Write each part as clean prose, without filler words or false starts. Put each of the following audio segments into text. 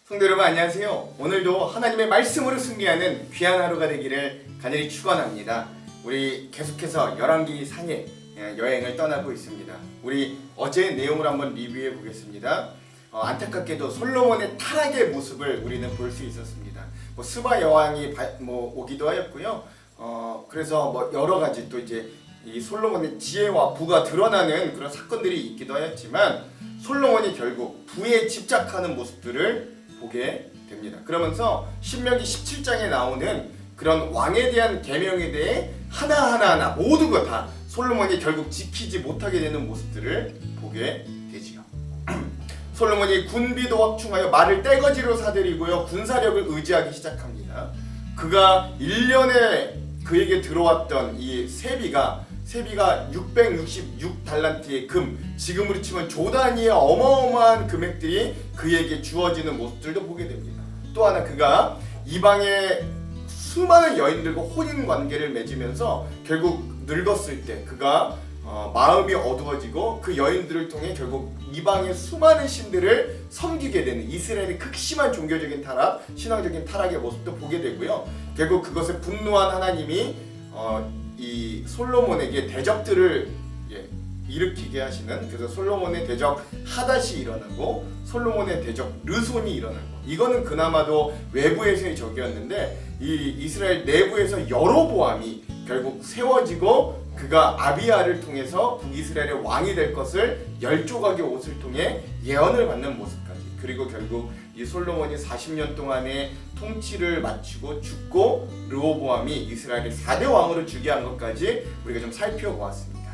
성도 여러분 안녕하세요. 오늘도 하나님의 말씀으로 승리하는 귀한 하루가 되기를 간절히 축원합니다. 우리 계속해서 열왕기 상해 여행을 떠나고 있습니다. 우리 어제 내용을 한번 리뷰해 보겠습니다. 안타깝게도 솔로몬의 타락의 모습을 우리는 볼 수 있었습니다. 스바 여왕이 오기도 하였고요. 그래서 여러 가지 또 이제 이 솔로몬의 지혜와 부가 드러나는 그런 사건들이 있기도 하였지만 솔로몬이 결국 부에 집착하는 모습들을 보게 됩니다. 그러면서 신명기 17장에 나오는 그런 왕에 대한 계명에 대해 하나하나 모두가 다 솔로몬이 결국 지키지 못하게 되는 모습들을 보게 되지요. 솔로몬이 군비도 확충하여 말을 떼거지로 사들이고요. 군사력을 의지하기 시작합니다. 그가 1년에 그에게 들어왔던 이 세비가 666달란트의 금, 지금으로 치면 조 단위의 어마어마한 금액들이 그에게 주어지는 모습들도 보게 됩니다. 또 하나 그가 이방의 수많은 여인들과 혼인 관계를 맺으면서 결국 늙었을 때 그가 마음이 어두워지고 그 여인들을 통해 결국 이방의 수많은 신들을 섬기게 되는 이스라엘의 극심한 종교적인 타락, 신앙적인 타락의 모습도 보게 되고요. 결국 그것에 분노한 하나님이 이 솔로몬에게 대적들을 일으키게 하시는, 그래서 솔로몬의 대적 하닷이 일어나고 솔로몬의 대적 르손이 일어나고, 이거는 그나마도 외부에서의 적이었는데 이 이스라엘 내부에서 여로보암이 결국 세워지고 그가 아비야를 통해서 북이스라엘의 왕이 될 것을 10조각의 옷을 통해 예언을 받는 모습까지, 그리고 결국 이 솔로몬이 40년 동안의 통치를 마치고 죽고 르호보암이 이스라엘의 4대 왕으로 즉위한 것까지 우리가 좀 살펴보았습니다.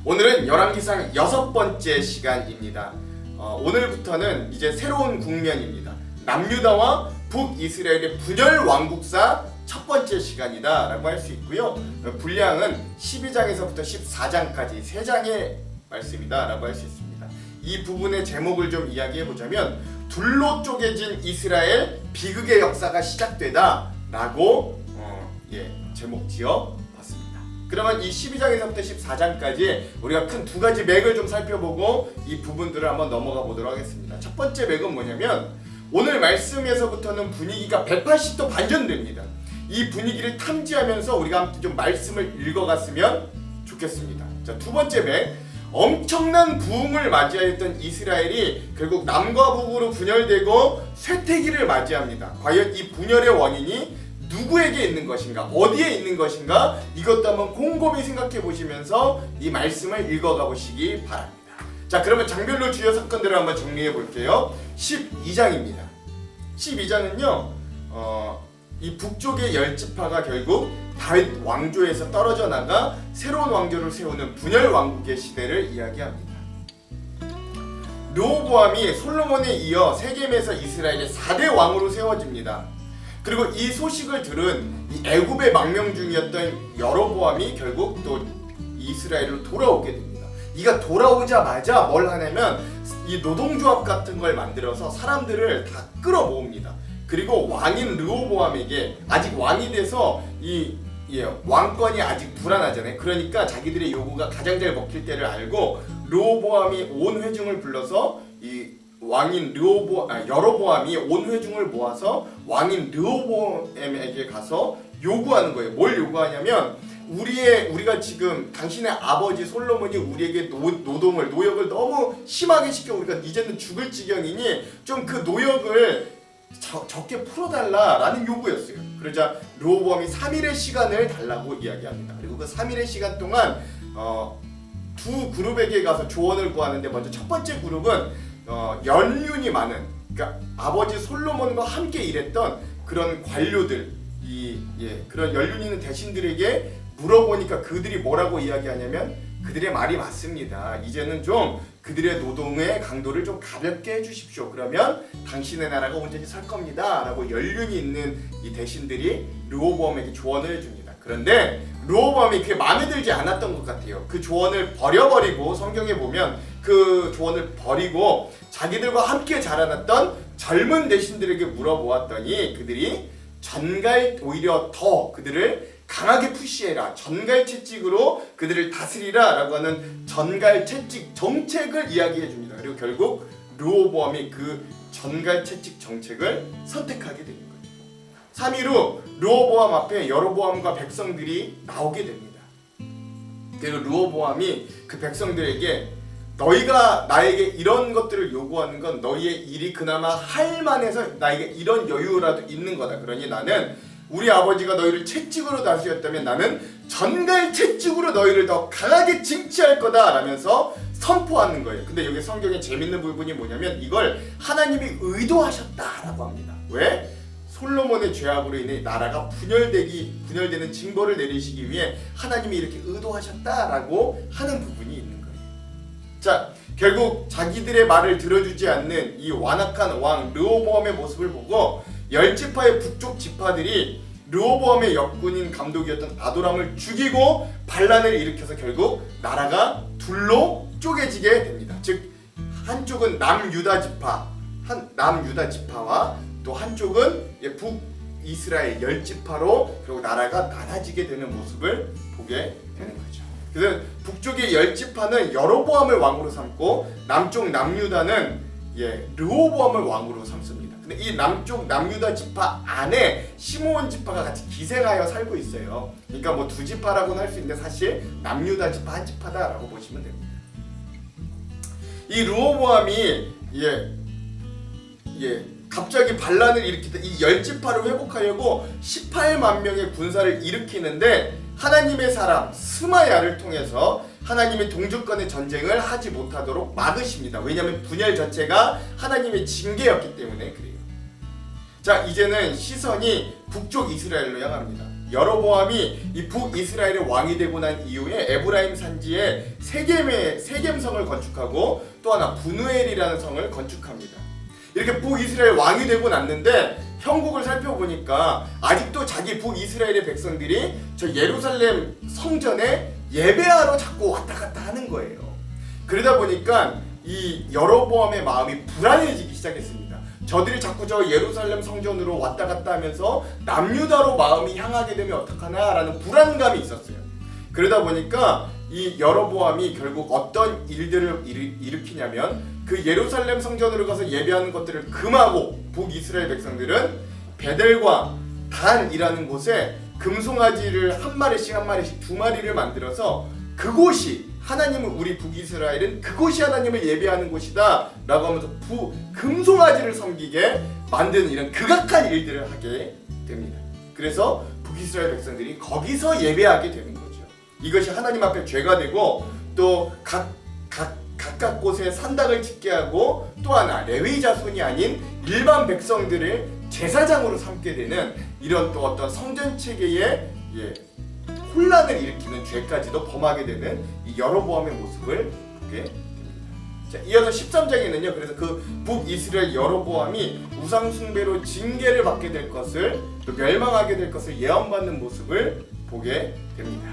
오늘은 열왕기상 6번째 시간입니다. 오늘부터는 이제 새로운 국면입니다. 남유다와 북이스라엘의 분열 왕국사 첫 번째 시간이다 라고 할 수 있고요. 분량은 12장에서부터 14장까지 3장의 말씀이다 라고 할 수 있습니다. 이 부분의 제목을 좀 이야기해 보자면 둘로 쪼개진 이스라엘 비극의 역사가 시작되다 라고 제목 지어 봤습니다. 그러면 이 12장에서부터 14장까지 우리가 큰 두 가지 맥을 좀 살펴보고 이 부분들을 한번 넘어가 보도록 하겠습니다. 첫 번째 맥은 뭐냐면 오늘 말씀에서부터는 분위기가 180도 반전됩니다. 이 분위기를 탐지하면서 우리가 함께 좀 말씀을 읽어갔으면 좋겠습니다. 자, 두 번째 맥, 엄청난 부흥을 맞이하였던 이스라엘이 결국 남과 북으로 분열되고 쇠퇴기를 맞이합니다. 과연 이 분열의 원인이 누구에게 있는 것인가, 어디에 있는 것인가, 이것도 한번 곰곰이 생각해 보시면서 이 말씀을 읽어가 보시기 바랍니다. 자, 그러면 장별로 주요 사건들을 한번 정리해 볼게요. 12장입니다. 12장은요 이 북쪽의 10지파가 결국 다윗 왕조에서 떨어져 나가 새로운 왕조를 세우는 분열 왕국의 시대를 이야기합니다. 르호보암이 솔로몬에 이어 세겜에서 이스라엘의 4대 왕으로 세워집니다. 그리고 이 소식을 들은 이 애굽의 망명 중이었던 여로보암이 결국 또 이스라엘로 돌아오게 됩니다. 이가 돌아오자마자 뭘 하냐면 이 노동조합 같은 걸 만들어서 사람들을 다 끌어모읍니다. 그리고 왕인 르호보암에게, 아직 왕이 돼서 왕권이 아직 불안하잖아요. 그러니까 자기들의 요구가 가장 잘 먹힐 때를 알고 르호보암이 온 회중을 불러서 이 왕인 여로보암이 온 회중을 모아서 왕인 르호보암에게 가서 요구하는 거예요. 뭘 요구하냐면 우리가 지금 당신의 아버지 솔로몬이 우리에게 노역을 너무 심하게 시켜 우리가 이제는 죽을 지경이니 좀 그 노역을 적게 풀어달라라는 요구였어요. 그러자 르호보암이 3일의 시간을 달라고 이야기합니다. 그리고 그 3일의 시간 동안 두 그룹에게 가서 조언을 구하는데, 먼저 첫 번째 그룹은 연륜이 많은, 그러니까 아버지 솔로몬과 함께 일했던 그런 관료들, 그런 연륜 있는 대신들에게 물어보니까 그들이 뭐라고 이야기하냐면 그들의 말이 맞습니다. 이제는 좀 그들의 노동의 강도를 좀 가볍게 해주십시오. 그러면 당신의 나라가 온전히 설 겁니다 라고 연륜이 있는 이 대신들이 르호보암에게 조언을 해줍니다. 그런데 르호보암이 그게 마음에 들지 않았던 것 같아요. 그 조언을 버려버리고, 성경에 보면 그 조언을 버리고 자기들과 함께 자라났던 젊은 대신들에게 물어보았더니 그들이 오히려 더 그들을 강하게 푸시해라, 전갈 채찍으로 그들을 다스리라 라고 하는 전갈 채찍 정책을 이야기해 줍니다. 그리고 결국 르호보암이 그 전갈 채찍 정책을 선택하게 되는 거죠. 3일 후 르호보암 앞에 여로보암과 백성들이 나오게 됩니다. 그리고 르호보암이 그 백성들에게 너희가 나에게 이런 것들을 요구하는 건 너희의 일이 그나마 할 만해서 나에게 이런 여유라도 있는 거다. 그러니 나는 우리 아버지가 너희를 채찍으로 다스렸다면 나는 전갈 채찍으로 너희를 더 강하게 징치할 거다 라면서 선포하는 거예요. 근데 여기 성경에 재밌는 부분이 뭐냐면 이걸 하나님이 의도하셨다라고 합니다. 왜? 솔로몬의 죄악으로 인해 나라가 분열되는 징벌을 내리시기 위해 하나님이 이렇게 의도하셨다라고 하는 부분이 있는 거예요. 자, 결국 자기들의 말을 들어주지 않는 이 완악한 왕 르호보암의 모습을 보고 10지파의 북쪽 지파들이 르호보암의 역군인 감독이었던 아도람을 죽이고 반란을 일으켜서 결국 나라가 둘로 쪼개지게 됩니다. 즉 한쪽은 남유다 지파와 또 한쪽은 북이스라엘 10지파로 결국 나라가 나눠지게 되는 모습을 보게 되는 거죠. 그래서 북쪽의 10지파는 여로보암을 왕으로 삼고 남쪽 남유다는 르호보암을 왕으로 삼습니다. 근데 이 남쪽 남유다 지파 안에 시므온 지파가 같이 기생하여 살고 있어요. 그러니까 뭐 두 지파라고는 할 수 있는데 사실 남유다 지파 한 지파다라고 보시면 됩니다. 이 르호보암이 갑자기 반란을 일으켰다. 이 10지파를 회복하려고 18만 명의 군사를 일으키는데 하나님의 사람 스마야를 통해서 하나님의 동족간의 전쟁을 하지 못하도록 막으십니다. 왜냐하면 분열 자체가 하나님의 징계였기 때문에 그래요. 자, 이제는 시선이 북쪽 이스라엘로 향합니다. 여로보암이 이 북이스라엘의 왕이 되고 난 이후에 에브라임 산지에 세겜성을 건축하고 또 하나 분우엘이라는 성을 건축합니다. 이렇게 북이스라엘 왕이 되고 났는데 형국을 살펴보니까 아직도 자기 북이스라엘의 백성들이 저 예루살렘 성전에 예배하러 자꾸 왔다 갔다 하는 거예요. 그러다 보니까 이 여로보암의 마음이 불안해지기 시작했습니다. 저들이 자꾸 저 예루살렘 성전으로 왔다 갔다 하면서 남유다로 마음이 향하게 되면 어떡하나라는 불안감이 있었어요. 그러다 보니까 이 여로보암이 결국 어떤 일들을 일으키냐면 그 예루살렘 성전으로 가서 예배하는 것들을 금하고 북이스라엘 백성들은 베델과 단이라는 곳에 금송아지를 한 마리씩 두 마리를 만들어서 그곳이 하나님은 우리 북이스라엘은 그곳이 하나님을 예배하는 곳이다 라고 하면서 금송아지를 섬기게 만드는 이런 극악한 일들을 하게 됩니다. 그래서 북이스라엘 백성들이 거기서 예배하게 되는 거죠. 이것이 하나님 앞에 죄가 되고 또 각각 곳에 산당을 짓게 하고 또 하나 레위 자손이 아닌 일반 백성들을 제사장으로 삼게 되는 이런 또 어떤 성전 체계의 혼란을 일으키는 죄까지도 범하게 되는 이 여로보암의 모습을 보게 됩니다. 자, 이어서 13장에는요. 그래서 그 북이스라엘 여로보암이 우상 숭배로 징계를 받게 될 것을 또 멸망하게 될 것을 예언받는 모습을 보게 됩니다.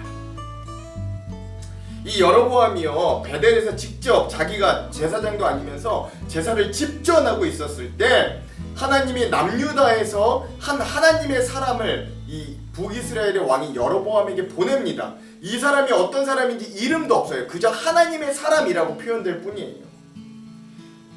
이 여로보암이요 베델에서 직접 자기가 제사장도 아니면서 제사를 집전하고 있었을 때 하나님이 남유다에서 하나님의 사람을 이 북이스라엘의 왕인 여로보암에게 보냅니다. 이 사람이 어떤 사람인지 이름도 없어요. 그저 하나님의 사람이라고 표현될 뿐이에요.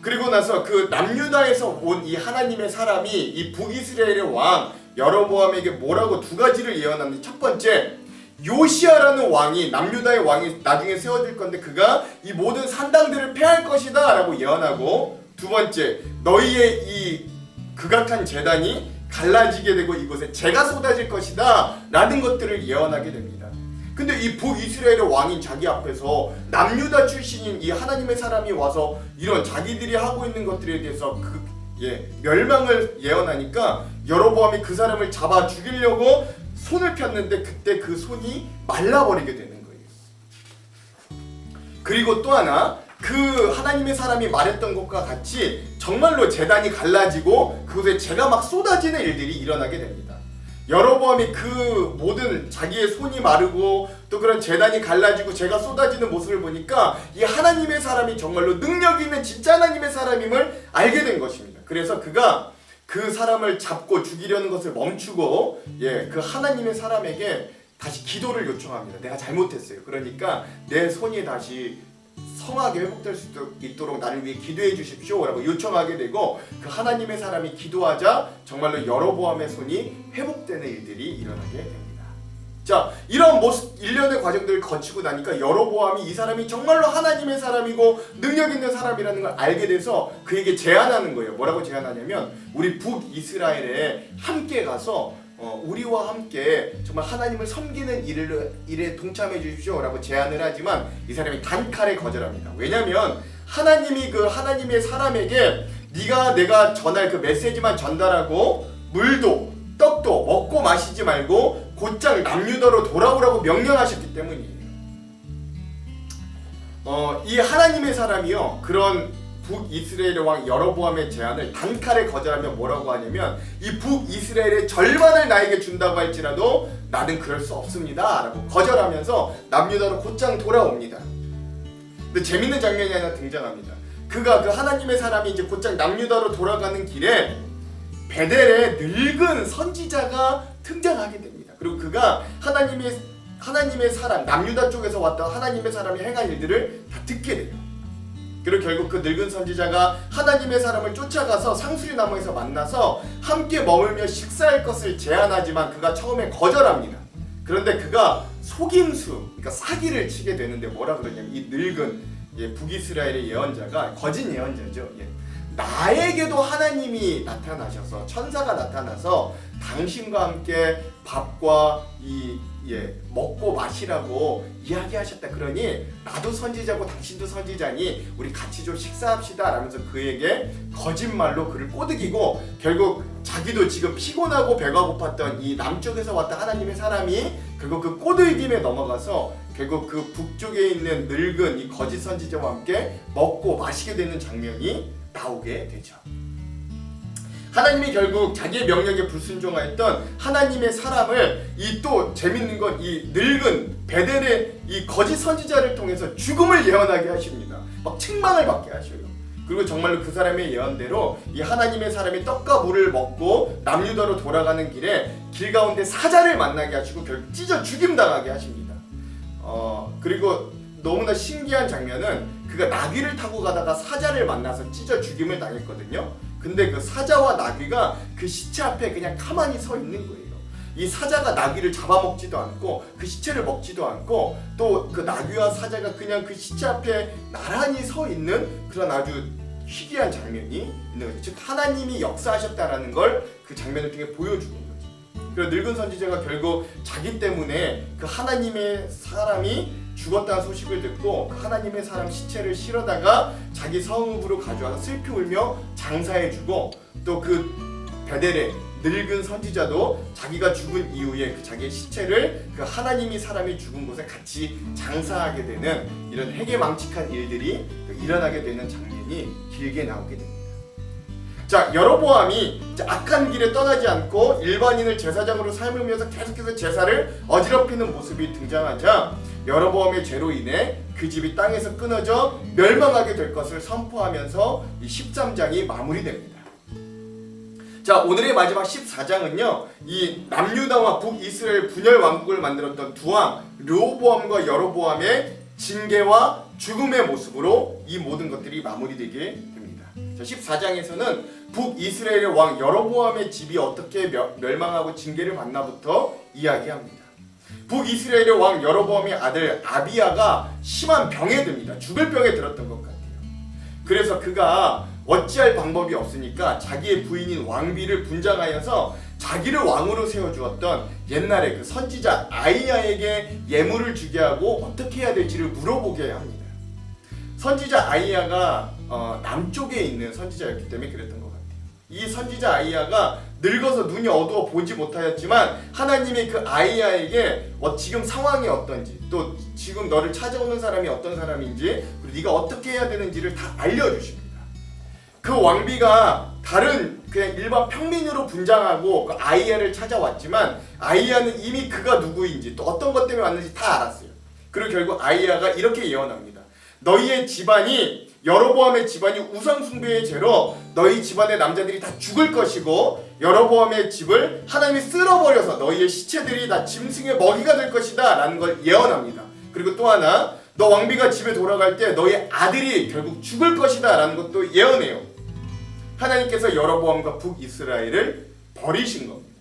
그리고 나서 그 남유다에서 온 이 하나님의 사람이 이 북이스라엘의 왕 여로보암에게 뭐라고 두 가지를 예언하는데, 첫 번째, 요시아라는 왕이 남유다의 왕이 나중에 세워질 건데 그가 이 모든 산당들을 폐할 것이다 라고 예언하고, 두 번째, 너희의 이 극악한 제단이 갈라지게 되고 이곳에 재가 쏟아질 것이다 라는 것들을 예언하게 됩니다. 근데 이 북이스라엘의 왕인 자기 앞에서 남유다 출신인 이 하나님의 사람이 와서 이런 자기들이 하고 있는 것들에 대해서 멸망을 예언하니까 여로보암이 그 사람을 잡아 죽이려고 손을 폈는데 그때 그 손이 말라버리게 되는 거예요. 그리고 또 하나, 그 하나님의 사람이 말했던 것과 같이 정말로 제단이 갈라지고 그곳에 재가 막 쏟아지는 일들이 일어나게 됩니다. 여로보암이 그 모든 자기의 손이 마르고 또 그런 제단이 갈라지고 재가 쏟아지는 모습을 보니까 이 하나님의 사람이 정말로 능력 있는 진짜 하나님의 사람임을 알게 된 것입니다. 그래서 그가 그 사람을 잡고 죽이려는 것을 멈추고 그 하나님의 사람에게 다시 기도를 요청합니다. 내가 잘못했어요. 그러니까 내 손이 다시 성하게 회복될 수 있도록 나를 위해 기도해 주십시오라고 요청하게 되고 그 하나님의 사람이 기도하자 정말로 여로보암의 손이 회복되는 일들이 일어나게 됩니다. 자, 이런 모습 일련의 과정들을 거치고 나니까 여로보암이 이 사람이 정말로 하나님의 사람이고 능력 있는 사람이라는 걸 알게 돼서 그에게 제안하는 거예요. 뭐라고 제안하냐면 우리 북이스라엘에 함께 가서 우리와 함께 정말 하나님을 섬기는 일에 동참해 주십시오라고 제안을 하지만 이 사람이 단칼에 거절합니다. 왜냐하면 하나님이 그 하나님의 사람에게 네가 내가 전할 그 메시지만 전달하고 물도 떡도 먹고 마시지 말고 곧장 남유다로 돌아오라고 명령하셨기 때문이에요. 이 하나님의 사람이요 그런 북이스라엘의 왕 여로보암의 제안을 단칼에 거절하면 뭐라고 하냐면 이 북이스라엘의 절반을 나에게 준다고 할지라도 나는 그럴 수 없습니다 라고 거절하면서 남유다로 곧장 돌아옵니다. 근데 재밌는 장면이 하나 등장합니다. 그가 그 하나님의 사람이 이제 곧장 남유다로 돌아가는 길에 베델에 늙은 선지자가 등장하게 됩니다. 그리고 그가 하나님의 사람 남유다 쪽에서 왔던 하나님의 사람이 행한 일들을 다 듣게 돼요. 그리고 결국 그 늙은 선지자가 하나님의 사람을 쫓아가서 상수리 나무에서 만나서 함께 머물며 식사할 것을 제안하지만 그가 처음에 거절합니다. 그런데 그가 속임수, 그러니까 사기를 치게 되는데 뭐라 그러냐면 이 늙은 북이스라엘의 예언자가 거짓 예언자죠. 나에게도 하나님이 나타나셔서 천사가 나타나서 당신과 함께 밥과 먹고 마시라고 이야기하셨다. 그러니 나도 선지자고 당신도 선지자니 우리 같이 좀 식사합시다 라면서 그에게 거짓말로 그를 꼬드기고 결국 자기도 지금 피곤하고 배가 고팠던 이 남쪽에서 왔던 하나님의 사람이 결국 그 꼬드김에 넘어가서 결국 그 북쪽에 있는 늙은 이 거짓 선지자와 함께 먹고 마시게 되는 장면이 나오게 되죠. 하나님이 결국 자기의 명령에 불순종하였던 하나님의 사람을 이 또 재밌는 건 이 늙은 베델의 이 거짓 선지자를 통해서 죽음을 예언하게 하십니다. 막 책망을 받게 하셔요. 그리고 정말로 그 사람의 예언대로 이 하나님의 사람이 떡과 물을 먹고 남유다로 돌아가는 길에 길 가운데 사자를 만나게 하시고 결국 찢어 죽임당하게 하십니다. 그리고 너무나 신기한 장면은 그가 나귀를 타고 가다가 사자를 만나서 찢어 죽임을 당했거든요. 근데 그 사자와 나귀가 그 시체 앞에 그냥 가만히 서 있는 거예요. 이 사자가 나귀를 잡아먹지도 않고 그 시체를 먹지도 않고 또 그 나귀와 사자가 그냥 그 시체 앞에 나란히 서 있는 그런 아주 희귀한 장면이 있는 거죠. 즉 하나님이 역사하셨다라는 걸 그 장면을 통해 보여주는 거죠. 그리고 늙은 선지자가 결국 자기 때문에 그 하나님의 사람이 죽었다는 소식을 듣고 그 하나님의 사람 시체를 실어다가 자기 성읍으로 가져와서 슬피 울며 장사해주고 또 그 베델의 늙은 선지자도 자기가 죽은 이후에 그 자기의 시체를 그 하나님이 사람이 죽은 곳에 같이 장사하게 되는 이런 해괴망측한 일들이 일어나게 되는 장면이 길게 나오게 됩니다. 자, 여로보암이 악한 길에 떠나지 않고 일반인을 제사장으로 삶으면서 계속해서 제사를 어지럽히는 모습이 등장하자 여로보암의 죄로 인해 그 집이 땅에서 끊어져 멸망하게 될 것을 선포하면서 이 13장이 마무리됩니다. 자, 오늘의 마지막 14장은요 이 남유다와 북이스라엘 분열 왕국을 만들었던 두 왕 르호보암과 여로보암의 징계와 죽음의 모습으로 이 모든 것들이 마무리되게 됩니다. 자, 14장에서는 북이스라엘의 왕 여로보암의 집이 어떻게 멸망하고 징계를 받나부터 이야기합니다. 북이스라엘의 왕 여로보암의 아들 아비야가 심한 병에 듭니다. 죽을 병에 들었던 것 같아요. 그래서 그가 어찌할 방법이 없으니까 자기의 부인인 왕비를 분장하여서 자기를 왕으로 세워주었던 옛날에 그 선지자 아이야에게 예물을 주게 하고 어떻게 해야 될지를 물어보게 합니다. 선지자 아이야가 남쪽에 있는 선지자였기 때문에 그랬던 것 같아요. 이 선지자 아이야가 늙어서 눈이 어두워 보지 못하였지만 하나님이 그 아이야에게 지금 상황이 어떤지 또 지금 너를 찾아오는 사람이 어떤 사람인지 그리고 네가 어떻게 해야 되는지를 다 알려주십니다. 그 왕비가 다른 그냥 일반 평민으로 분장하고 그 아이야를 찾아왔지만 아이야는 이미 그가 누구인지 또 어떤 것 때문에 왔는지 다 알았어요. 그리고 결국 아이야가 이렇게 예언합니다. 너희의 집안이 여로보암의 집안이 우상숭배의 죄로 너희 집안의 남자들이 다 죽을 것이고 여로보암의 집을 하나님이 쓸어버려서 너희의 시체들이 다 짐승의 먹이가 될 것이다 라는 걸 예언합니다. 그리고 또 하나 너 왕비가 집에 돌아갈 때 너의 아들이 결국 죽을 것이다 라는 것도 예언해요. 하나님께서 여로보암과 북이스라엘을 버리신 겁니다.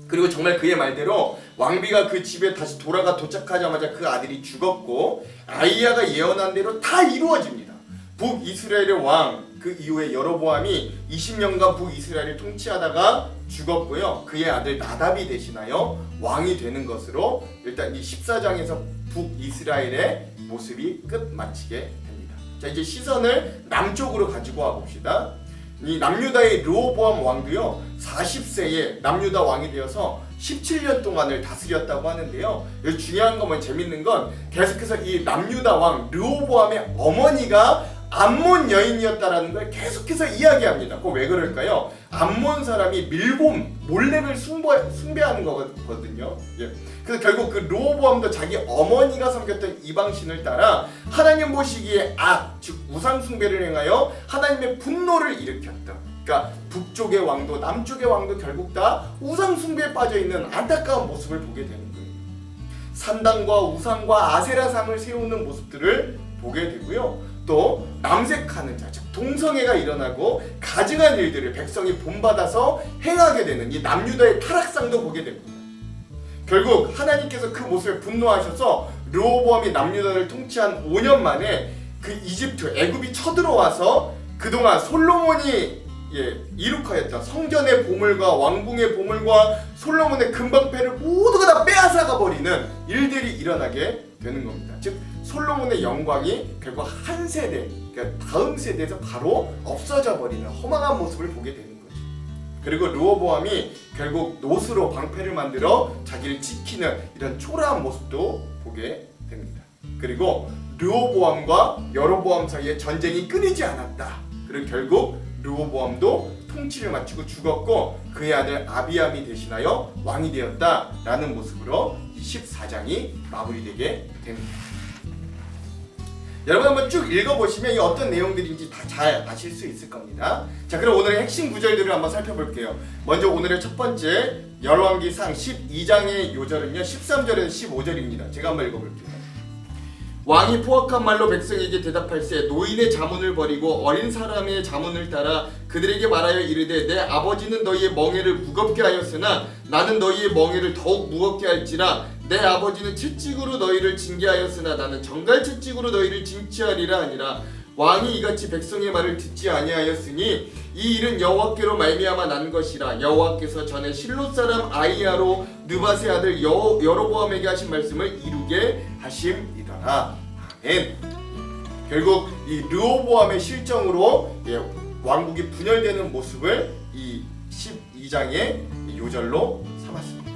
그리고 정말 그의 말대로 왕비가 그 집에 다시 도착하자마자 그 아들이 죽었고 아이야가 예언한 대로 다 이루어집니다. 북이스라엘의 왕, 그 이후에 여로보암이 20년간 북이스라엘을 통치하다가 죽었고요. 그의 아들 나답이 대신하여 왕이 되는 것으로 일단 이 14장에서 북이스라엘의 모습이 끝마치게 됩니다. 자, 이제 시선을 남쪽으로 가지고 와봅시다. 이 남유다의 르호보암 왕도요 40세에 남유다 왕이 되어서 17년 동안을 다스렸다고 하는데요. 여기 중요한 건 재밌는 건 계속해서 이 남유다 왕 르호보암의 어머니가 암몬 여인이었다라는 걸 계속해서 이야기합니다. 그거 왜 그럴까요? 암몬 사람이 밀곰, 몰렉을 숭배하는 거거든요. 예. 그래서 결국 그 르호보암도 자기 어머니가 섬겼던 이방신을 따라 하나님 보시기에 즉 우상 숭배를 행하여 하나님의 분노를 일으켰다. 그러니까 북쪽의 왕도 남쪽의 왕도 결국 다 우상 숭배에 빠져 있는 안타까운 모습을 보게 되는 거예요. 산당과 우상과 아세라상을 세우는 모습들을 보게 되고요. 또 남색하는 자, 즉 동성애가 일어나고 가증한 일들을 백성이 본받아서 행하게 되는 이 남유다의 타락상도 보게 됩니다. 결국 하나님께서 그 모습에 분노하셔서 르호보암이 남유다를 통치한 5년 만에 그 이집트, 애굽이 쳐들어와서 그동안 솔로몬이 이룩하였던 성전의 보물과 왕궁의 보물과 솔로몬의 금방패를 모두가 다 빼앗아가 버리는 일들이 일어나게 되는 겁니다. 즉 솔로몬의 영광이 결국 한 세대, 그러니까 다음 세대에서 바로 없어져 버리는 허망한 모습을 보게 되는 거죠. 그리고 르호보암이 결국 노스로 방패를 만들어 자기를 지키는 이런 초라한 모습도 보게 됩니다. 그리고 르호보암과 여로보암 사이에 전쟁이 끊이지 않았다. 그리고 결국 르호보암도 통치를 마치고 죽었고 그의 아들 아비암이 대신하여 왕이 되었다라는 모습으로 14장이 마무리되게 됩니다. 여러분 한번 쭉 읽어보시면 이 어떤 내용들인지 다 잘 아실 수 있을 겁니다. 자, 그럼 오늘의 핵심 구절들을 한번 살펴볼게요. 먼저 오늘의 첫 번째 열왕기상 12장의 요절은요 13절에서 15절입니다. 제가 한번 읽어볼게요. 왕이 포악한 말로 백성에게 대답할세 노인의 자문을 버리고 어린 사람의 자문을 따라 그들에게 말하여 이르되 내 아버지는 너희의 멍에를 무겁게 하였으나 나는 너희의 멍에를 더욱 무겁게 할지라 내 아버지는 채찍으로 너희를 징계하였으나 나는 정갈 채찍으로 너희를 징치하리라 하니라. 왕이 이같이 백성의 말을 듣지 아니하였으니 이 일은 여호와께로 말미암아 난 것이라. 여호와께서 전에 실롯 사람 아이야로 느밧의 아들 여로보암에게 하신 말씀을 이루게 하심이더라. 아멘. 결국 이 르호보암의 실정으로 왕국이 분열되는 모습을 이 12장의 요절로 삼았습니다.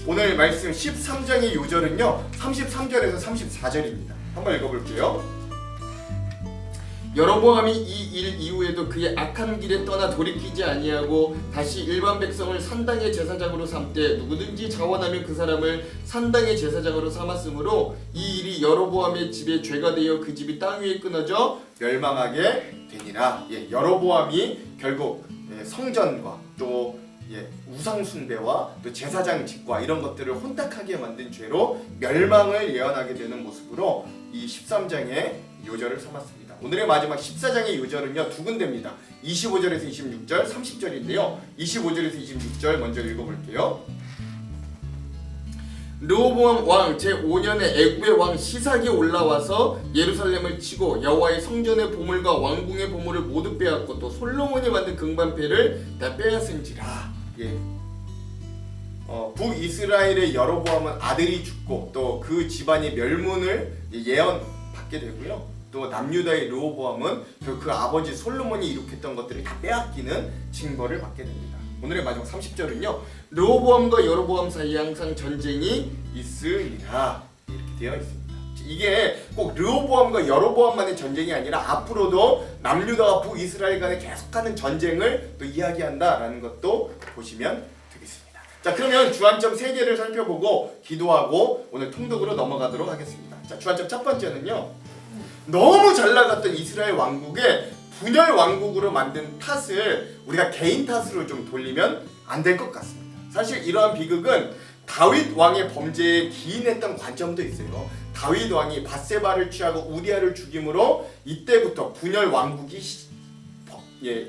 오늘 말씀 13장의 요절은요 33절에서 34절입니다. 한번 읽어볼게요. 여로보암이 이 일 이후에도 그의 악한 길에 떠나 돌이키지 아니하고 다시 일반 백성을 산당의 제사장으로 삼되 누구든지 자원하면 그 사람을 산당의 제사장으로 삼았으므로 이 일이 여로보암의 집에 죄가 되어 그 집이 땅 위에 끊어져 멸망하게 되니라. 여로보암이 결국 성전과 또 우상 숭배와 또 제사장 직과 이런 것들을 혼탁하게 만든 죄로 멸망을 예언하게 되는 모습으로 이 13장의 요절을 삼았습니다. 오늘의 마지막 14장의 요절은요 두 군데입니다. 25절에서 26절, 30절인데요. 25절에서 26절 먼저 읽어볼게요. 르호보암 왕 제5년에 애굽의 왕 시삭이 올라와서 예루살렘을 치고 여호와의 성전의 보물과 왕궁의 보물을 모두 빼앗고 또 솔로몬이 만든 금반패를 다 빼앗은지라. 북이스라엘의 여로보암은 아들이 죽고 또 그 집안이 멸문을 예언받게 되고요. 또 남유다의 르호보암은 그 아버지 솔로몬이 이룩했던 것들을 다 빼앗기는 징벌을 받게 됩니다. 오늘의 마지막 30절은요. 르호보암과 여로보암 사이에 항상 전쟁이 있으리라 이렇게 되어 있습니다. 이게 꼭 르호보암과 여로보암만의 전쟁이 아니라 앞으로도 남유다와 북이스라엘 간에 계속하는 전쟁을 또 이야기한다라는 것도 보시면 되겠습니다. 자, 그러면 주안점 3개를 살펴보고 기도하고 오늘 통독으로 넘어가도록 하겠습니다. 자, 주안점 첫 번째는요. 너무 잘 나갔던 이스라엘 왕국의 분열 왕국으로 만든 탓을 우리가 개인 탓으로 좀 돌리면 안 될 것 같습니다. 사실 이러한 비극은 다윗 왕의 범죄에 기인했던 관점도 있어요. 다윗 왕이 밧세바를 취하고 우리아를 죽임으로 이때부터 분열 왕국이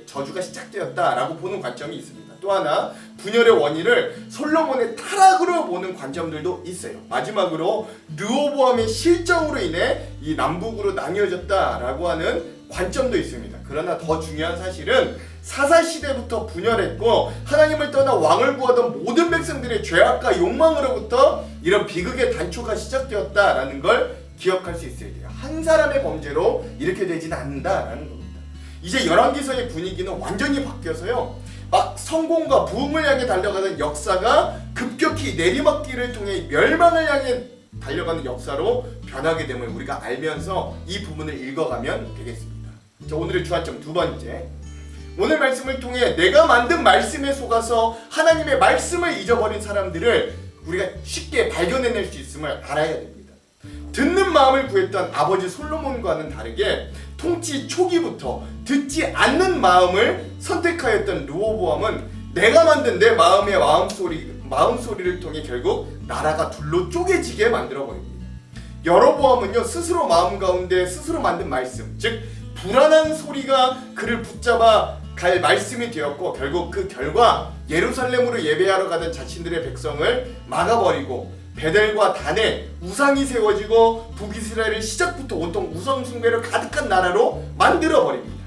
저주가 시작되었다라고 보는 관점이 있습니다. 또 하나 분열의 원인을 솔로몬의 타락으로 보는 관점들도 있어요. 마지막으로 르호보암의 실정으로 인해 이 남북으로 나뉘어졌다라고 하는 관점도 있습니다. 그러나 더 중요한 사실은 사사시대부터 분열했고 하나님을 떠나 왕을 구하던 모든 백성들의 죄악과 욕망으로부터 이런 비극의 단초가 시작되었다라는 걸 기억할 수 있어야 돼요. 한 사람의 범죄로 이렇게 되지는 않는다라는 겁니다. 이제 열왕기서의 분위기는 완전히 바뀌어서요, 막 성공과 부흥을 향해 달려가는 역사가 급격히 내리막길을 통해 멸망을 향해 달려가는 역사로 변하게 됨을 우리가 알면서 이 부분을 읽어가면 되겠습니다. 자, 오늘의 주안점 두 번째, 오늘 말씀을 통해 내가 만든 말씀에 속아서 하나님의 말씀을 잊어버린 사람들을 우리가 쉽게 발견해낼 수 있음을 알아야 됩니다. 듣는 마음을 구했던 아버지 솔로몬과는 다르게 통치 초기부터 듣지 않는 마음을 선택하였던 르호보암은 내가 만든 내 마음의 마음소리를 통해 결국 나라가 둘로 쪼개지게 만들어버립니다. 여로보암은요, 스스로 마음 가운데 스스로 만든 말씀, 즉 불안한 소리가 그를 붙잡아 갈 말씀이 되었고, 결국 그 결과 예루살렘으로 예배하러 가던 자신들의 백성을 막아버리고 베델과 단에 우상이 세워지고 북이스라엘을 시작부터 온통 우상 숭배를 가득한 나라로 만들어버립니다.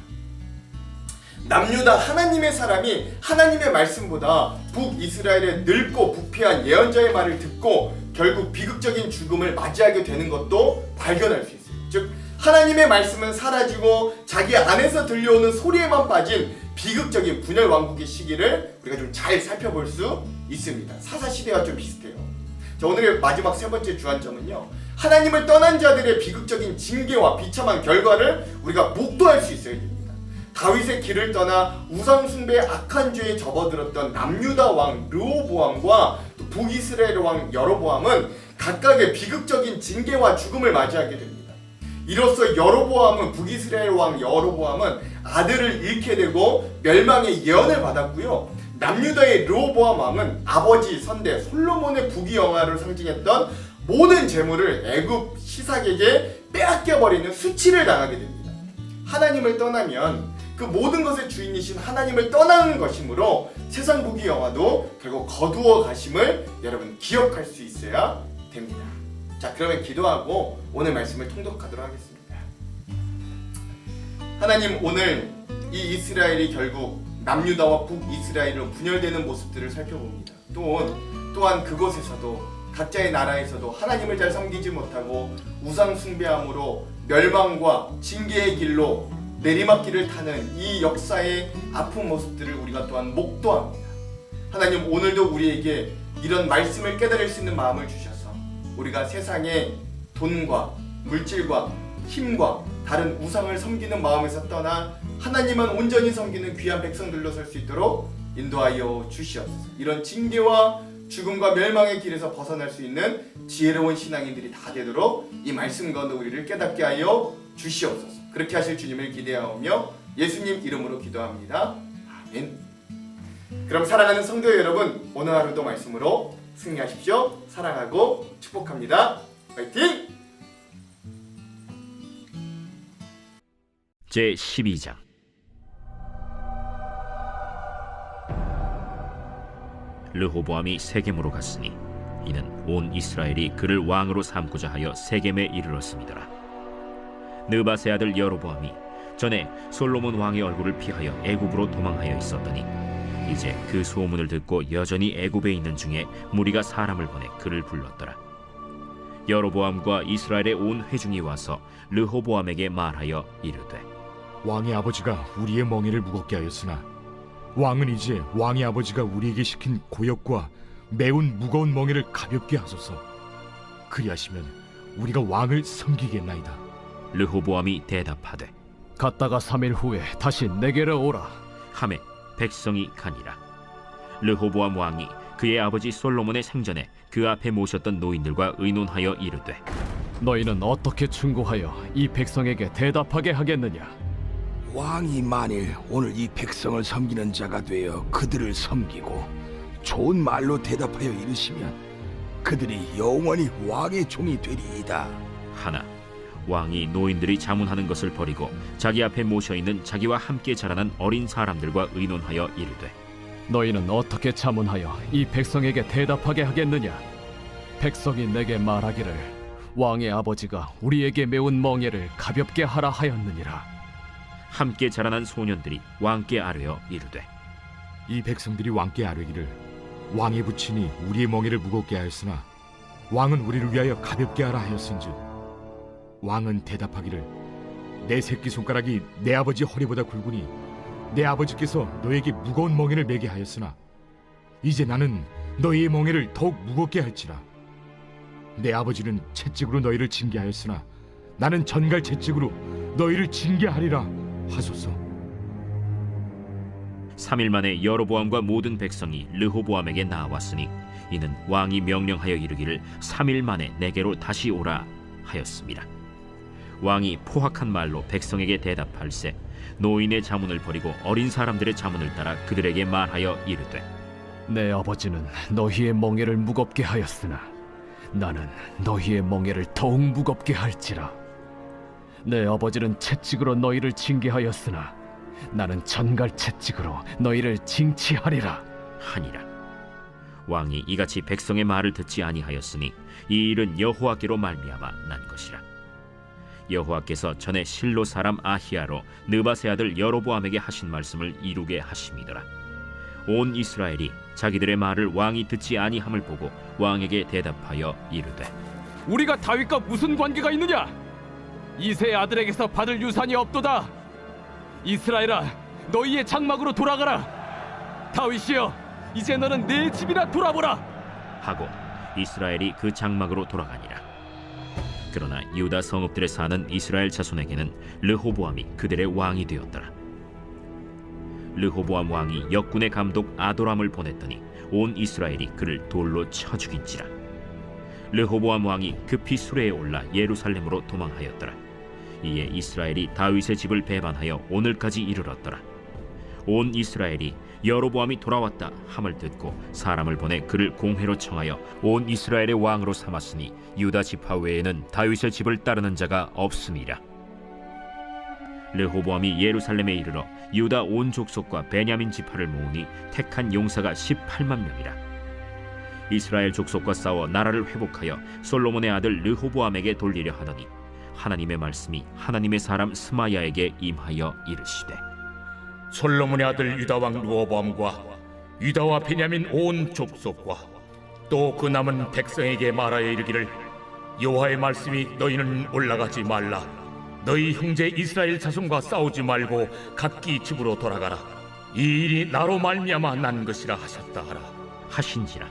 남유다 하나님의 사람이 하나님의 말씀보다 북이스라엘의 늙고 부패한 예언자의 말을 듣고 결국 비극적인 죽음을 맞이하게 되는 것도 발견할 수 있어요. 즉 하나님의 말씀은 사라지고 자기 안에서 들려오는 소리에만 빠진 비극적인 분열 왕국의 시기를 우리가 좀 잘 살펴볼 수 있습니다. 사사시대와 좀 비슷해요. 자, 오늘의 마지막 세 번째 주안점은요, 하나님을 떠난 자들의 비극적인 징계와 비참한 결과를 우리가 목도할 수 있어야 됩니다. 다윗의 길을 떠나 우상 숭배의 악한 죄에 접어들었던 남유다 왕 르호보암과 또 북이스라엘 왕 여로보암은 각각의 비극적인 징계와 죽음을 맞이하게 됩니다. 이로써 북이스라엘 왕 여로보암은 아들을 잃게 되고 멸망의 예언을 받았고요, 남유다의 르호보암 왕은 아버지 선대 솔로몬의 부귀영화를 상징했던 모든 재물을 애굽 시삭에게 빼앗겨버리는 수치를 당하게 됩니다. 하나님을 떠나면 그 모든 것의 주인이신 하나님을 떠나는 것이므로 세상 부귀영화도 결국 거두어 가심을 여러분 기억할 수 있어야 됩니다. 자, 그러면 기도하고 오늘 말씀을 통독하도록 하겠습니다. 하나님, 오늘 이 이스라엘이 결국 남유다와 북이스라엘로 분열되는 모습들을 살펴봅니다. 또한 그곳에서도 각자의 나라에서도 하나님을 잘 섬기지 못하고 우상 숭배함으로 멸망과 징계의 길로 내리막길을 타는 이 역사의 아픈 모습들을 우리가 또한 목도합니다. 하나님, 오늘도 우리에게 이런 말씀을 깨달을 수 있는 마음을 주셔서 우리가 세상의 돈과 물질과 힘과 다른 우상을 섬기는 마음에서 떠나 하나님만 온전히 섬기는 귀한 백성들로 설 수 있도록 인도하여 주시옵소서. 이런 징계와 죽음과 멸망의 길에서 벗어날 수 있는 지혜로운 신앙인들이 다 되도록 이 말씀 가운데 우리를 깨닫게 하여 주시옵소서. 그렇게 하실 주님을 기대하오며 예수님 이름으로 기도합니다. 아멘. 그럼 사랑하는 성도 여러분, 오늘 하루도 말씀으로 승리하십시오. 사랑하고 축복합니다. 화이팅! 제12장 르호보암이 세겜으로 갔으니 이는 온 이스라엘이 그를 왕으로 삼고자 하여 세겜에 이르렀음이더라. 느밧의 아들 여로보암이 전에 솔로몬 왕의 얼굴을 피하여 애굽으로 도망하여 있었더니 이제 그 소문을 듣고 여전히 애굽에 있는 중에 무리가 사람을 보내 그를 불렀더라. 여로보암과 이스라엘의 온 회중이 와서 르호보암에게 말하여 이르되, 왕의 아버지가 우리의 멍에를 무겁게 하였으나 왕은 이제 왕의 아버지가 우리에게 시킨 고역과 매운 무거운 멍에를 가볍게 하소서. 그리하시면 우리가 왕을 섬기겠나이다. 르호보암이 대답하되, 갔다가 3일 후에 다시 내게로 오라. 하매 백성이 가니라. 르호보암 왕이 그의 아버지 솔로몬의 생전에 그 앞에 모셨던 노인들과 의논하여 이르되, 너희는 어떻게 충고하여 이 백성에게 대답하게 하겠느냐? 왕이 만일 오늘 이 백성을 섬기는 자가 되어 그들을 섬기고 좋은 말로 대답하여 이르시면 그들이 영원히 왕의 종이 되리이다. 하나, 왕이 노인들이 자문하는 것을 버리고 자기 앞에 모셔있는 자기와 함께 자라난 어린 사람들과 의논하여 이르되, 너희는 어떻게 자문하여 이 백성에게 대답하게 하겠느냐? 백성이 내게 말하기를 왕의 아버지가 우리에게 메운 멍에를 가볍게 하라 하였느니라. 함께 자라난 소년들이 왕께 아뢰어 이르되, 이 백성들이 왕께 아뢰기를 왕의 부친이 우리의 멍에를 무겁게 하였으나 왕은 우리를 위하여 가볍게 하라 하였은즉 왕은 대답하기를 내 새끼손가락이 내 아버지 허리보다 굵으니 내 아버지께서 너에게 무거운 멍에를 매게 하였으나 이제 나는 너희의 멍에를 더욱 무겁게 할지라. 내 아버지는 채찍으로 너희를 징계하였으나 나는 전갈 채찍으로 너희를 징계하리라 하소서. 3일 만에 여로보암과 모든 백성이 르호보암에게 나왔으니 이는 왕이 명령하여 이르기를 3일 만에 내게로 다시 오라 하였습니다. 왕이 포악한 말로 백성에게 대답할세 노인의 자문을 버리고 어린 사람들의 자문을 따라 그들에게 말하여 이르되, 내 아버지는 너희의 멍에를 무겁게 하였으나 나는 너희의 멍에를 더욱 무겁게 할지라. 내 아버지는 채찍으로 너희를 징계하였으나 나는 전갈 채찍으로 너희를 징치하리라 하니라. 왕이 이같이 백성의 말을 듣지 아니하였으니 이 일은 여호와께로 말미암아 난 것이라. 여호와께서 전에 실로 사람 아히야로 느바세 아들 여로보암에게 하신 말씀을 이루게 하심이더라. 온 이스라엘이 자기들의 말을 왕이 듣지 아니함을 보고 왕에게 대답하여 이르되, 우리가 다윗과 무슨 관계가 있느냐? 이새의 아들에게서 받을 유산이 없도다. 이스라엘아, 너희의 장막으로 돌아가라. 다윗이여, 이제 너는 내 집이나 돌아보라 하고 이스라엘이 그 장막으로 돌아가니라. 그러나 유다 성읍들에 사는 이스라엘 자손에게는 르호보암이 그들의 왕이 되었더라. 르호보암 왕이 역군의 감독 아도람을 보냈더니 온 이스라엘이 그를 돌로 쳐 죽인지라. 르호보암 왕이 급히 수레에 올라 예루살렘으로 도망하였더라. 이에 이스라엘이 다윗의 집을 배반하여 오늘까지 이르렀더라. 온 이스라엘이 여로보암이 돌아왔다 함을 듣고 사람을 보내 그를 공회로 청하여 온 이스라엘의 왕으로 삼았으니 유다 지파 외에는 다윗의 집을 따르는 자가 없음이라. 르호보암이 예루살렘에 이르러 유다 온 족속과 베냐민 지파를 모으니 택한 용사가 18만 명이라. 이스라엘 족속과 싸워 나라를 회복하여 솔로몬의 아들 르호보암에게 돌리려 하더니 하나님의 말씀이 하나님의 사람 스마야에게 임하여 이르시되, 솔로몬의 아들 유다 왕 르호보암과 유다와 베냐민 온 족속과 또 그 남은 백성에게 말하여 이르기를, 여호와의 말씀이 너희는 올라가지 말라. 너희 형제 이스라엘 자손과 싸우지 말고 각기 집으로 돌아가라. 이 일이 나로 말미암아 난 것이라 하셨다 하라 하신지라.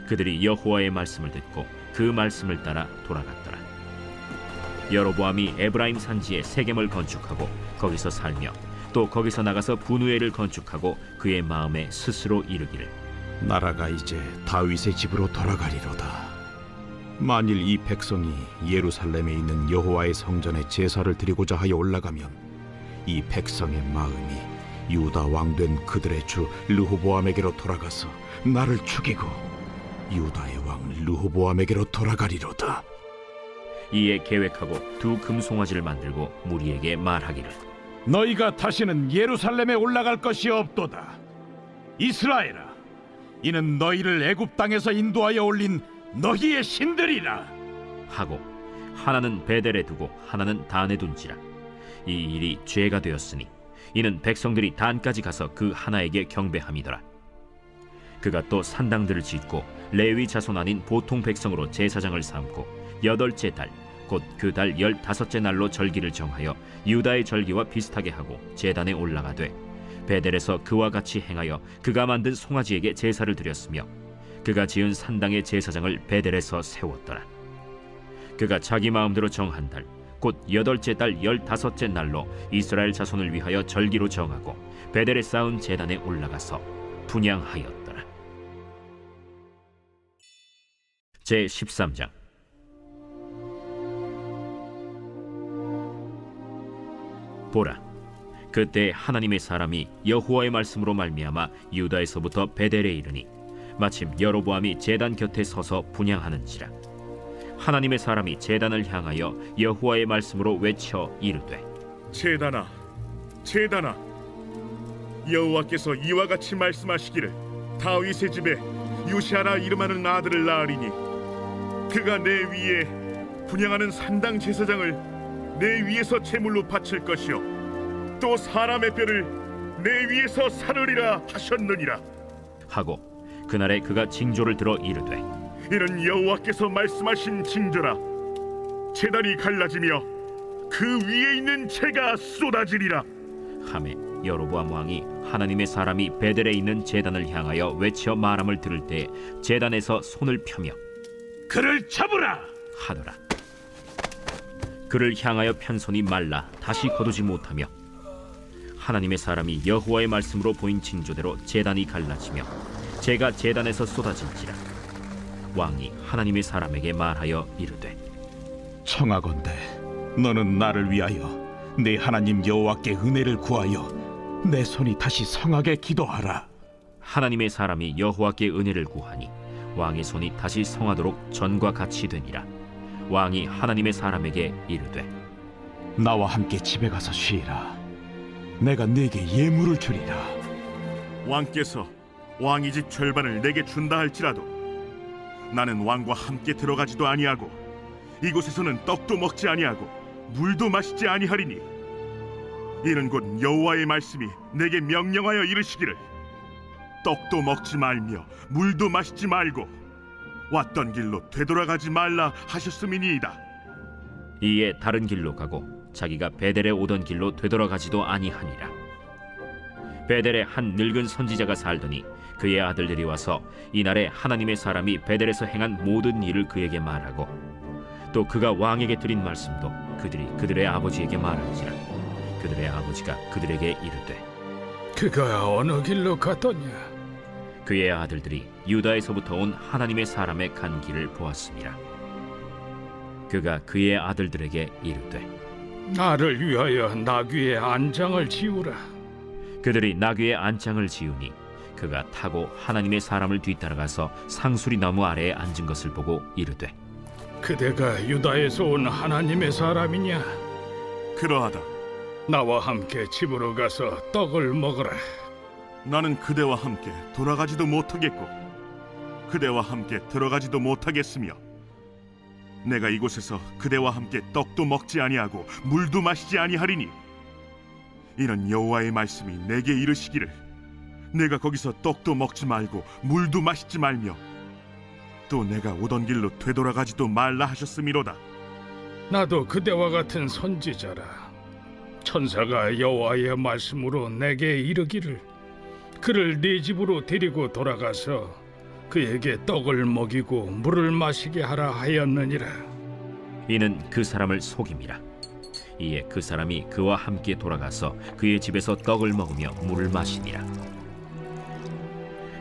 그들이 여호와의 말씀을 듣고 그 말씀을 따라 돌아갔더라. 여로보암이 에브라임 산지에 세겜을 건축하고 거기서 살며 또 거기서 나가서 분우엘을 건축하고 그의 마음에 스스로 이르기를, 나라가 이제 다윗의 집으로 돌아가리로다. 만일 이 백성이 예루살렘에 있는 여호와의 성전에 제사를 드리고자 하여 올라가면 이 백성의 마음이 유다 왕된 그들의 주 르호보암에게로 돌아가서 나를 죽이고 유다의 왕 르호보암에게로 돌아가리로다. 이에 계획하고 두 금송아지를 만들고 무리에게 말하기를, 너희가 다시는 예루살렘에 올라갈 것이 없도다. 이스라엘아, 이는 너희를 애굽 땅에서 인도하여 올린 너희의 신들이라 하고 하나는 베델에 두고 하나는 단에 둔지라. 이 일이 죄가 되었으니 이는 백성들이 단까지 가서 그 하나에게 경배함이더라. 그가 또 산당들을 짓고 레위 자손 아닌 보통 백성으로 제사장을 삼고 8째 달 곧 그 달 15째 날로 절기를 정하여 유다의 절기와 비슷하게 하고 제단에 올라가되 베델에서 그와 같이 행하여 그가 만든 송아지에게 제사를 드렸으며 그가 지은 산당의 제사장을 베델에서 세웠더라. 그가 자기 마음대로 정한 달 곧 8째 달 15째 날로 이스라엘 자손을 위하여 절기로 정하고 베델에 쌓은 제단에 올라가서 분향하였더라. 제 13장. 보라, 그때 하나님의 사람이 여호와의 말씀으로 말미암아 유다에서부터 베델에 이르니 마침 여로보암이 제단 곁에 서서 분향하는지라. 하나님의 사람이 제단을 향하여 여호와의 말씀으로 외쳐 이르되 제단아, 제단아, 여호와께서 이와 같이 말씀하시기를 다윗의 집에 요시아라 이름하는 아들을 낳으리니 그가 내 위에 분향하는 산당 제사장을 내 위에서 제물로 바칠 것이요 또 사람의 뼈를 내 위에서 사르리라 하셨느니라. 하고 그날에 그가 징조를 들어 이르되 이는 여호와께서 말씀하신 징조라. 제단이 갈라지며 그 위에 있는 재가 쏟아지리라. 하매 여로보암 왕이 하나님의 사람이 베델에 있는 제단을 향하여 외쳐 말함을 들을 때 제단에서 손을 펴며 그를 잡으라 하더라. 그를 향하여 편 손이 말라 다시 거두지 못하며 하나님의 사람이 여호와의 말씀으로 보인 징조대로 제단이 갈라지며 재가 제단에서 쏟아질지라. 왕이 하나님의 사람에게 말하여 이르되 청하건대 너는 나를 위하여 내 하나님 여호와께 은혜를 구하여 내 손이 다시 성하게 기도하라. 하나님의 사람이 여호와께 은혜를 구하니 왕의 손이 다시 성하도록 전과 같이 되니라. 왕이 하나님의 사람에게 이르되 나와 함께 집에 가서 쉬라. 내가 네게 예물을 주리라. 왕께서 왕의 집 절반을 내게 준다 할지라도 나는 왕과 함께 들어가지도 아니하고 이곳에서는 떡도 먹지 아니하고 물도 마시지 아니하리니 이는 곧 여호와의 말씀이 내게 명령하여 이르시기를 떡도 먹지 말며 물도 마시지 말고 왔던 길로 되돌아가지 말라 하셨음이니이다. 이에 다른 길로 가고 자기가 베델에 오던 길로 되돌아가지도 아니하니라. 베델에 한 늙은 선지자가 살더니 그의 아들들이 와서 이날에 하나님의 사람이 베델에서 행한 모든 일을 그에게 말하고 또 그가 왕에게 드린 말씀도 그들이 그들의 아버지에게 말한지라. 그들의 아버지가 그들에게 이르되 그가 어느 길로 갔더냐? 그의 아들들이 유다에서부터 온 하나님의 사람의 간 길을 보았습니다. 그가 그의 아들들에게 이르되 나를 위하여 나귀의 안장을 지우라. 그들이 나귀의 안장을 지우니 그가 타고 하나님의 사람을 뒤따라가서 상수리 나무 아래에 앉은 것을 보고 이르되 그대가 유다에서 온 하나님의 사람이냐? 그러하다. 나와 함께 집으로 가서 떡을 먹으라. 나는 그대와 함께 돌아가지도 못하겠고 그대와 함께 들어가지도 못하겠으며 내가 이곳에서 그대와 함께 떡도 먹지 아니하고 물도 마시지 아니하리니 이는 여호와의 말씀이 내게 이르시기를 내가 거기서 떡도 먹지 말고 물도 마시지 말며 또 내가 오던 길로 되돌아가지도 말라 하셨음이로다. 나도 그대와 같은 선지자라. 천사가 여호와의 말씀으로 내게 이르기를 그를 네 집으로 데리고 돌아가서 그에게 떡을 먹이고 물을 마시게 하라 하였느니라. 이는 그 사람을 속임이라. 이에 그 사람이 그와 함께 돌아가서 그의 집에서 떡을 먹으며 물을 마시니라.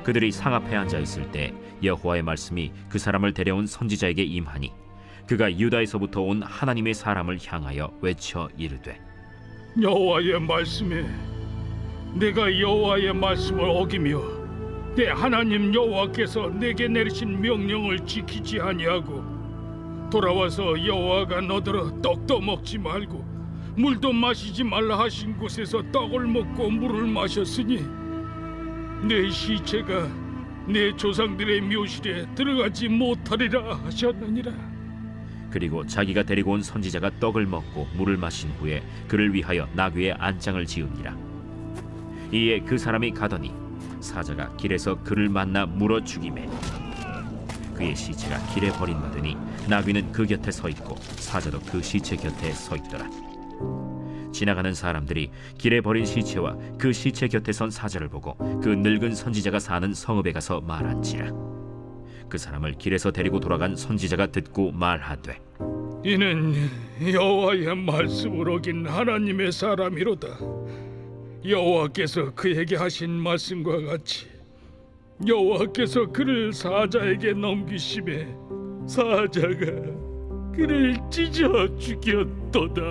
그들이 상 앞에 앉아 있을 때 여호와의 말씀이 그 사람을 데려온 선지자에게 임하니 그가 유다에서부터 온 하나님의 사람을 향하여 외쳐 이르되 여호와의 말씀에 내가 여호와의 말씀을 어기며 내 하나님 여호와께서 내게 내리신 명령을 지키지 아니하고 돌아와서 여호와가 너더러 떡도 먹지 말고 물도 마시지 말라 하신 곳에서 떡을 먹고 물을 마셨으니 내 시체가 내 조상들의 묘실에 들어가지 못하리라 하셨느니라. 그리고 자기가 데리고 온 선지자가 떡을 먹고 물을 마신 후에 그를 위하여 나귀의 안장을 지으니라. 이에 그 사람이 가더니 사자가 길에서 그를 만나 물어 죽이매 그의 시체가 길에 버림받으니 나귀는 그 곁에 서 있고 사자도 그 시체 곁에 서 있더라. 지나가는 사람들이 길에 버린 시체와 그 시체 곁에 선 사자를 보고 그 늙은 선지자가 사는 성읍에 가서 말한지라. 그 사람을 길에서 데리고 돌아간 선지자가 듣고 말하되 이는 여호와의 말씀을 어긴 하나님의 사람이로다. 여호와께서 그에게 하신 말씀과 같이 여호와께서 그를 사자에게 넘기심에 사자가 그를 찢어 죽였도다.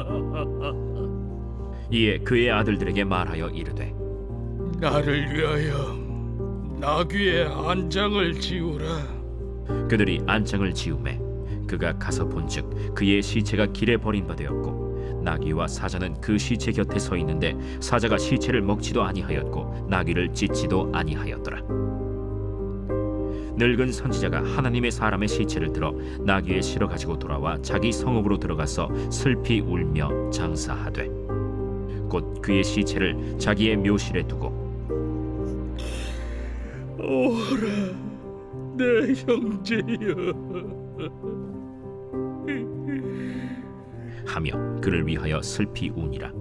이에 그의 아들들에게 말하여 이르되 나를 위하여 나귀의 안장을 지우라. 그들이 안장을 지우매 그가 가서 본즉 그의 시체가 길에 버림받았고 나귀와 사자는 그 시체 곁에 서 있는데 사자가 시체를 먹지도 아니하였고 나귀를 찢지도 아니하였더라. 늙은 선지자가 하나님의 사람의 시체를 들어 나귀에 실어 가지고 돌아와 자기 성읍으로 들어가서 슬피 울며 장사하되 곧 그의 시체를 자기의 묘실에 두고 오라 내 형제여 하며 그를 위하여 슬피 우니라.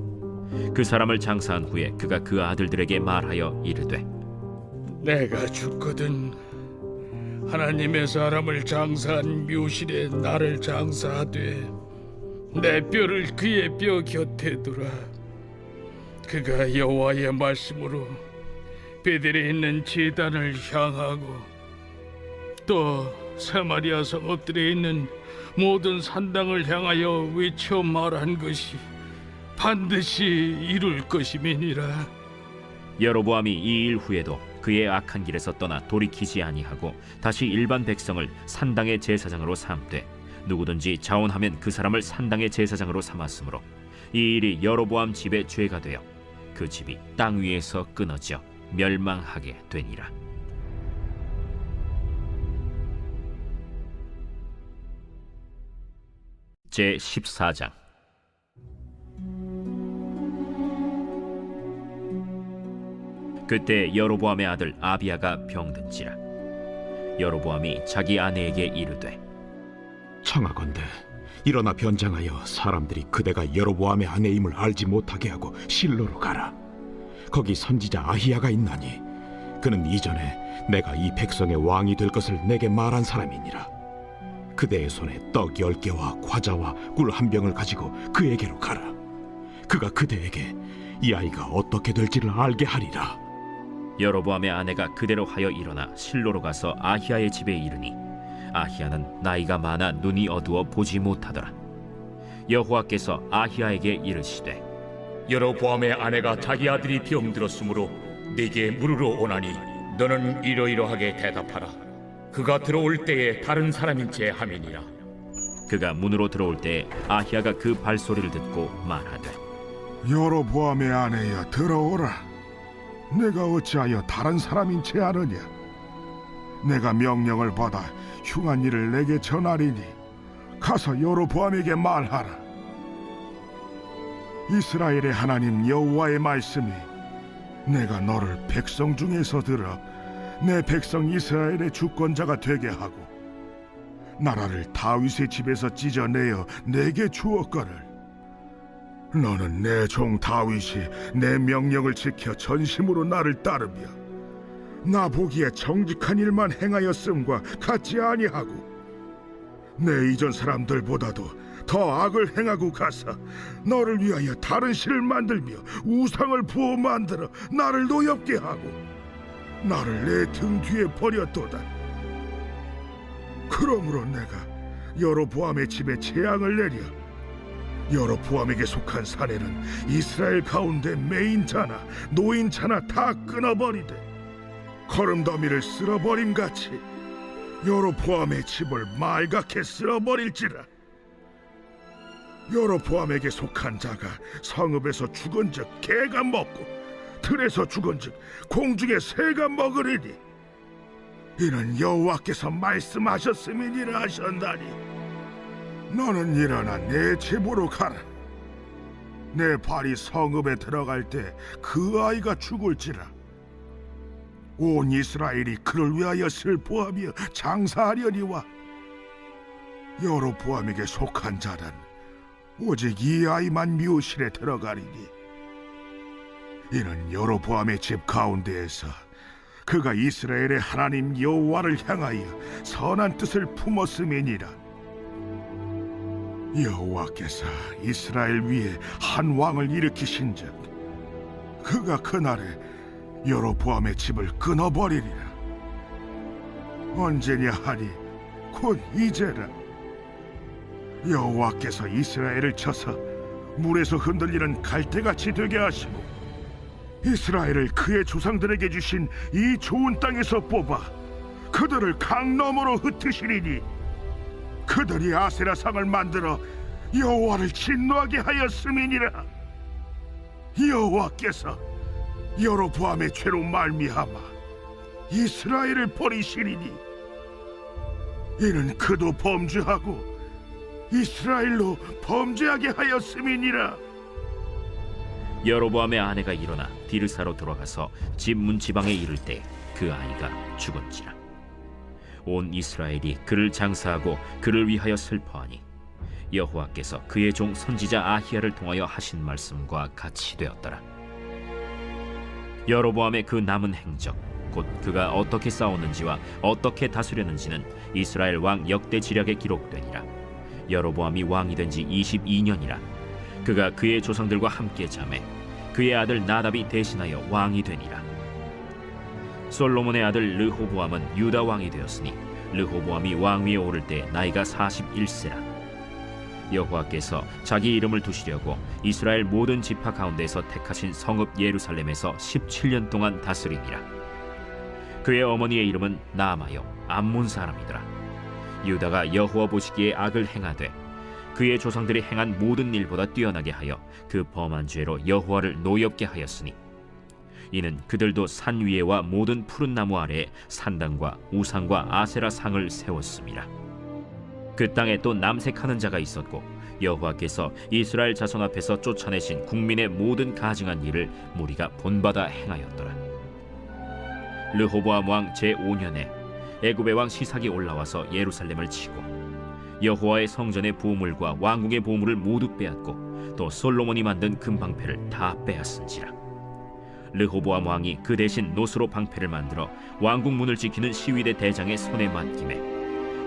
그 사람을 장사한 후에 그가 그 아들들에게 말하여 이르되 내가 죽거든 하나님의 사람을 장사한 묘실에 나를 장사하되 내 뼈를 그의 뼈 곁에 두라. 그가 여호와의 말씀으로 베델에 있는 제단을 향하고 또 사마리아 성읍들에 있는 모든 산당을 향하여 외쳐 말한 것이 반드시 이룰 것임이니라. 여로보암이 이 일 후에도 그의 악한 길에서 떠나 돌이키지 아니하고 다시 일반 백성을 산당의 제사장으로 삼되 누구든지 자원하면 그 사람을 산당의 제사장으로 삼았으므로 이 일이 여로보암 집의 죄가 되어 그 집이 땅 위에서 끊어져 멸망하게 되니라. 제 14장. 그때 여로보암의 아들 아비야가 병든지라. 여로보암이 자기 아내에게 이르되 청하건대 일어나 변장하여 사람들이 그대가 여로보암의 아내임을 알지 못하게 하고 실로로 가라. 거기 선지자 아히야가 있나니 그는 이전에 내가 이 백성의 왕이 될 것을 내게 말한 사람이니라. 그대의 손에 떡 10개와 과자와 꿀 1병을 가지고 그에게로 가라. 그가 그대에게 이 아이가 어떻게 될지를 알게 하리라. 여로보암의 아내가 그대로 하여 일어나 실로로 가서 아히야의 집에 이르니 아히야는 나이가 많아 눈이 어두워 보지 못하더라. 여호와께서 아히야에게 이르시되 여로보암의 아내가 자기 아들이 병들었으므로 네게 물으러 오나니 너는 이러이러하게 대답하라. 그가 들어올 때에 다른 어인 채 함이니라. 그가 문으로 들어올 때에 아히야가 그 발소리를 듣고 말하되 여로보암의 아내여 들어오라. 내가 어찌하여 다른 사람인 채 하느냐. 내가 명령을 받아 흉한 일을 내게 전하리니 가서 여로보암에게 말하라. 이스라엘의 하나님 여호와의 말씀이 내가 너를 백성 중에서 들어 내 백성 이스라엘의 주권자가 되게 하고 나라를 다윗의 집에서 찢어내어 내게 주었거늘 너는 내 종 다윗이 내 명령을 지켜 전심으로 나를 따르며 나 보기에 정직한 일만 행하였음과 같지 아니하고 내 이전 사람들보다도 더 악을 행하고 가서 너를 위하여 다른 신을 만들며 우상을 부어 만들어 나를 노엽게 하고 나를 내 등 뒤에 버렸도다. 그러므로 내가 여로보암의 집에 재앙을 내려 여로보암에게 속한 사내는 이스라엘 가운데 매인자나 노인자나 다 끊어버리되 거름더미를 쓸어버림같이 여로보암의 집을 말갛게 쓸어버릴지라. 여로보암에게 속한 자가 성읍에서 죽은즉 개가 먹고 들에서 죽은즉 공중의 새가 먹으리니 이는 여호와께서 말씀하셨음이니라 하셨나니 너는 일어나 내 집으로 가라. 내 발이 성읍에 들어갈 때 그 아이가 죽을지라. 온 이스라엘이 그를 위하여 슬퍼하며 장사하려니와 여로보암에게 속한 자는 오직 이 아이만 묘실에 들어가리니 이는 여로보암의 집 가운데에서 그가 이스라엘의 하나님 여호와를 향하여 선한 뜻을 품었음이니라. 여호와께서 이스라엘 위에 한 왕을 일으키신즉 그가 그날에 여로보암의 집을 끊어버리리라. 언제냐 하니 곧 이제라. 여호와께서 이스라엘을 쳐서 물에서 흔들리는 갈대같이 되게 하시고 이스라엘을 그의 조상들에게 주신 이 좋은 땅에서 뽑아 그들을 강 너머로 흩으시리니 그들이 아세라상을 만들어 여호와를 진노하게 하였음이니라. 여호와께서 여로보암의 죄로 말미암아 이스라엘을 버리시리니 이는 그도 범죄하고 이스라엘로 범죄하게 하였음이니라. 여로보암의 아내가 일어나 디르사로 돌아가서 집 문 지방에 이를 때 그 아이가 죽었지라. 온 이스라엘이 그를 장사하고 그를 위하여 슬퍼하니 여호와께서 그의 종 선지자 아히야를 통하여 하신 말씀과 같이 되었더라. 여로보암의 그 남은 행적 곧 그가 어떻게 싸웠는지와 어떻게 다스렸는지는 이스라엘 왕 역대 지략에 기록되니라. 여로보암이 왕이 된 지 22년이라. 그가 그의 조상들과 함께 잠에 그의 아들 나답이 대신하여 왕이 되니라. 솔로몬의 아들 르호보암은 유다 왕이 되었으니 르호보암이 왕위에 오를 때 나이가 41세라. 여호와께서 자기 이름을 두시려고 이스라엘 모든 지파 가운데서 택하신 성읍 예루살렘에서 17년 동안 다스리니라. 그의 어머니의 이름은 나아마요 암몬 사람이더라. 유다가 여호와 보시기에 악을 행하되 그의 조상들이 행한 모든 일보다 뛰어나게 하여 그 범한 죄로 여호와를 노엽게 하였으니 이는 그들도 산 위에와 모든 푸른 나무 아래에 산당과 우상과 아세라 상을 세웠습니다. 그 땅에 또 남색하는 자가 있었고 여호와께서 이스라엘 자손 앞에서 쫓아내신 국민의 모든 가증한 일을 무리가 본받아 행하였더라. 르호보암 왕 제5년에 애굽의 왕 시삭이 올라와서 예루살렘을 치고 여호와의 성전의 보물과 왕궁의 보물을 모두 빼앗고 또 솔로몬이 만든 금방패를 다 빼앗은지라. 르호보암 왕이 그 대신 노스로 방패를 만들어 왕궁 문을 지키는 시위대 대장의 손에 맡김에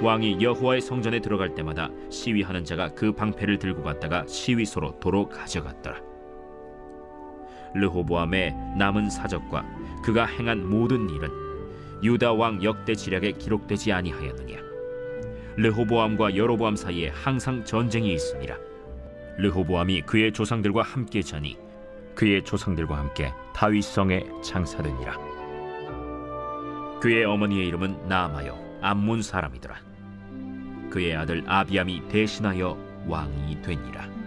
왕이 여호와의 성전에 들어갈 때마다 시위하는 자가 그 방패를 들고 갔다가 시위소로 도로 가져갔더라. 르호보암의 남은 사적과 그가 행한 모든 일은 유다 왕 역대 지략에 기록되지 아니하였느냐. 르호보암과 여로보암 사이에 항상 전쟁이 있습니다. 르호보암이 그의 조상들과 함께 자니 그의 조상들과 함께 다윗성에 장사되니라. 그의 어머니의 이름은 나아마요 암몬 사람이더라. 그의 아들 아비암이 대신하여 왕이 되니라.